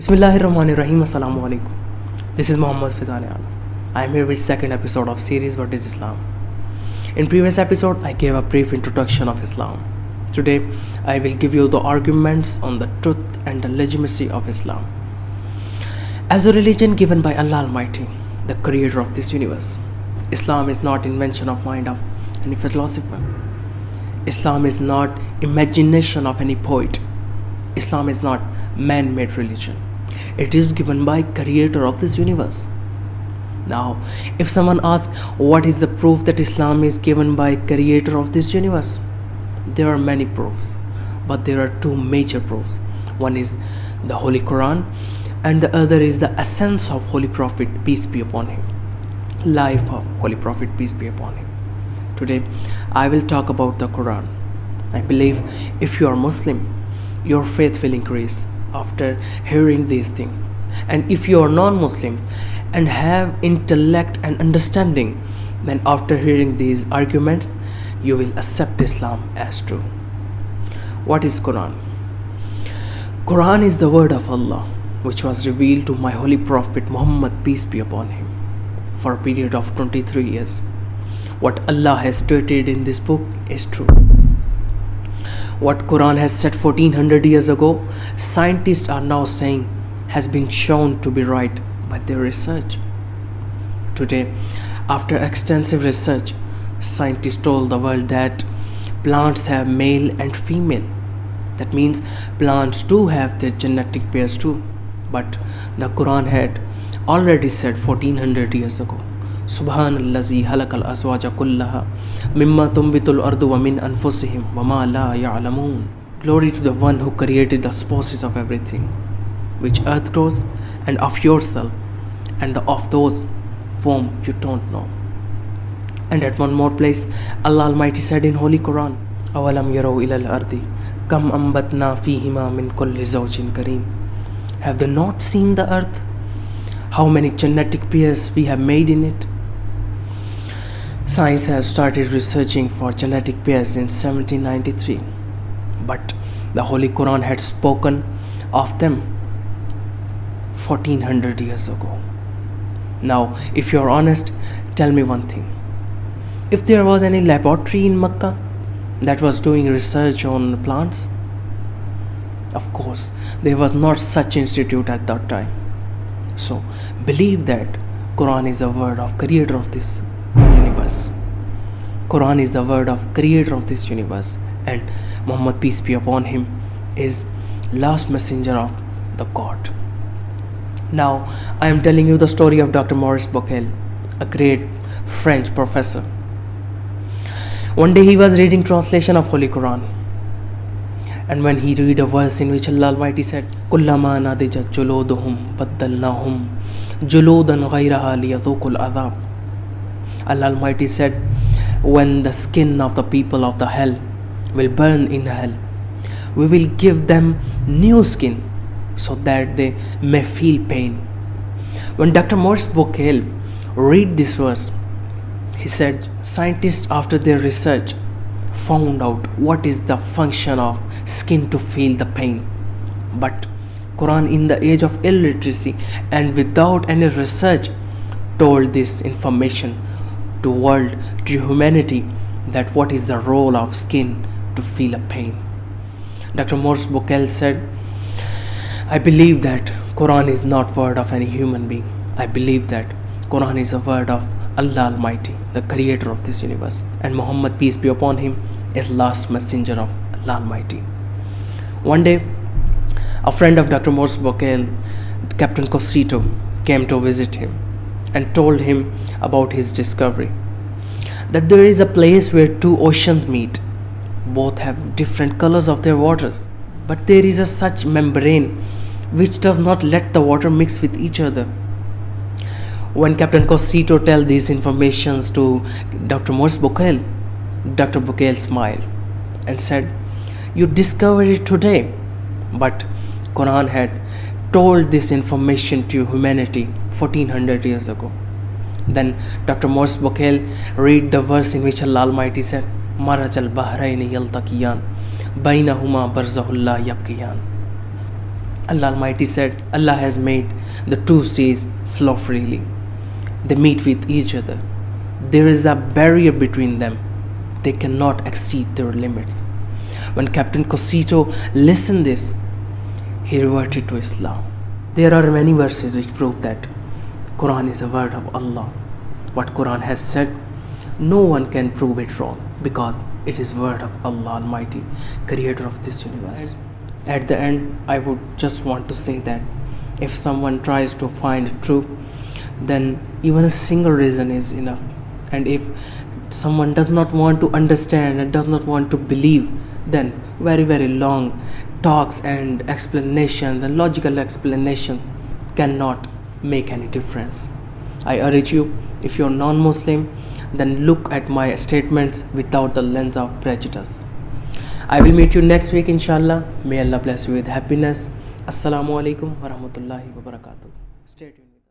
Bismillahirrahmanirrahim. Assalamu alaikum. This is Muhammad Fizan Alam. I am here with second episode of series What is Islam. In previous episode, I gave a brief introduction of Islam. Today, I will give you the arguments on the truth and the legitimacy of Islam. As a religion given by Allah Almighty, the creator of this universe, Islam is not invention of mind of any philosopher. Islam is not imagination of any poet. Islam is not man-made religion. It is given by creator of this universe. Now, if someone asks what is the proof that Islam is given by creator of this universe, there are many proofs, but there are two major proofs. One is the Holy Quran and the other is the essence of Holy Prophet, peace be upon him, life of Holy Prophet, peace be upon him. Today I will talk about the Quran. I believe if you are Muslim, your faith will increase after hearing these things, and if you are non-Muslim and have intellect and understanding, then after hearing these arguments you will accept Islam as true. What is Quran? Quran is the word of Allah which was revealed to my holy prophet Muhammad, peace be upon him, for a period of 23 years. What Allah has stated in this book is true. What Quran has said 1400 years ago, scientists are now saying has been shown to be right by their research. Today, after extensive research, scientists told the world that plants have male and female. That means plants do have their genetic pairs too. But the Quran had already said 1400 years ago, Subhanallazi halakal azwaja kullaha mimma tumbitul ardu wa min anfusihim wa ma la ya'lamun. Glory to the one who created the spouses of everything, which earth grows, and of yourself, and of those whom you don't know. And at one more place, Allah Almighty said in Holy Quran, Awalam yarau ilal ardi kam ambatna fihima min kulli zawjin kareem. Have they not seen the earth? How many genetic pairs we have made in it? Science has started researching for genetic pairs in 1793, but the Holy Quran had spoken of them 1400 years ago. Now, if you are honest, tell me one thing. If there was any laboratory in Mecca that was doing research on plants, of course, there was not such institute at that time. So, believe that Quran is the word of creator of this universe. Quran is the word of creator of this universe, and Muhammad, peace be upon him, is last messenger of the God. Now, I am telling you the story of Dr. Maurice Bucaille, a great French professor. One day he was reading translation of Holy Quran, and when he read a verse in which Allah Almighty said, Kullama nadijat juluduhum baddalnahum juludan ghayraha liyadhuqul adhab. Allah Almighty said, when the skin of the people of the hell will burn in hell, we will give them new skin so that they may feel pain. When Dr. Maurice Bucaille read this verse, he said scientists after their research found out what is the function of skin to feel the pain. But Quran, in the age of illiteracy and without any research, told this information to world, to humanity, that what is the role of skin to feel a pain. Dr. Maurice Bucaille said, I believe that Quran is not word of any human being. I believe that Quran is a word of Allah Almighty, the creator of this universe, and Muhammad, peace be upon him, is last messenger of Allah Almighty. One day, a friend of Dr. Maurice Bucaille, Captain Cosito, came to visit him and told him about his discovery, that there is a place where two oceans meet. Both have different colors of their waters, but there is a such membrane which does not let the water mix with each other. When Captain Cosito told these informations to Dr. Maurice Bucaille, Dr. Bucaille smiled and said, you discovered it today, but Quran had told this information to humanity 1400 years ago. Then Dr. Maurice Bucaille read the verse in which Allah Almighty said, Marajal Bahrayni Yaltaqiyan Bainahuma Barzahulla Yabqiyan. Allah Almighty said, Allah has made the two seas flow freely. They meet with each other. There is a barrier between them. They cannot exceed their limits. When Captain Cosito listened this, he reverted to Islam. There are many verses which prove that Quran is a word of Allah. What Quran has said, no one can prove it wrong because it is word of Allah Almighty, creator of this universe. At the end, I would just want to say that if someone tries to find truth, then even a single reason is enough. And if someone does not want to understand and does not want to believe, then very long talks and explanations and logical explanations cannot make any difference. I urge you, if you're non-Muslim, then look at my statements without the lens of prejudice. I will meet you next week, inshallah. May Allah bless you with happiness. Assalamu alaikum wa rahmatullahi wa barakatuh. Stay tuned.